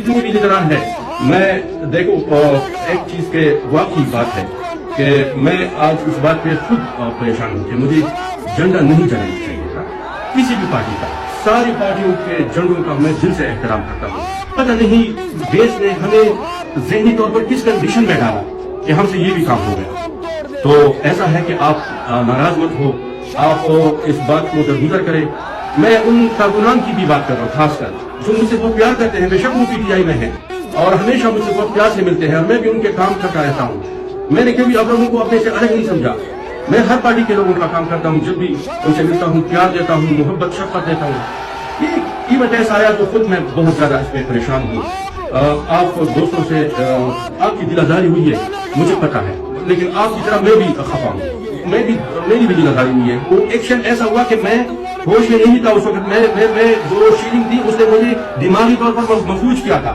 جتنی بھی لیڈران ہے میں دیکھو ایک چیز کے واقعی بات ہے کہ میں آج اس بات پہ خود پریشان ہوں کہ مجھے جھنڈا نہیں جلانا چاہیے تھا کسی بھی پارٹی کا. ساری پارٹیوں کے جھنڈوں کا میں دل سے احترام کرتا ہوں. پتہ نہیں دیش نے ہمیں ذہنی طور پر کس کنڈیشن میں ڈالا کہ ہم سے یہ بھی کام ہو گیا. تو ایسا ہے کہ آپ ناراض مت ہو, آپ اس بات کو درگزر کریں. میں ان کارکنان کی بھی بات کر رہا ہوں, خاص کر جو مجھ سے بہت پیار کرتے ہیں. بے شک وہ پی ٹی آئی میں ہیں اور ہمیشہ مجھ سے بہت پیار سے ملتے ہیں اور میں بھی ان کے کام کرتا رہتا ہوں. میں نے کبھی اب لوگوں کو اپنے سے الگ نہیں سمجھا. میں ہر پارٹی کے لوگوں کا کام کرتا ہوں. جب بھی ان سے ملتا ہوں پیار دیتا ہوں, محبت شفقت دیتا ہوں. یہ ایونٹ ایسا آیا تو خود میں بہت زیادہ اس پہ پریشان ہوں. آپ دوستوں سے آپ کی دل آزاری ہوئی ہے مجھے پتا ہے, لیکن آپ کی طرح میں بھی خفا ہوں. میری بھی دل آزاری ہوئی ہے. وہ ایکشن ایسا ہوا کہ میں ہوش میں نہیں تھا اس وقت. میں جو شیلنگ تھی اس نے مجھے دماغی طور پر محفوظ کیا تھا.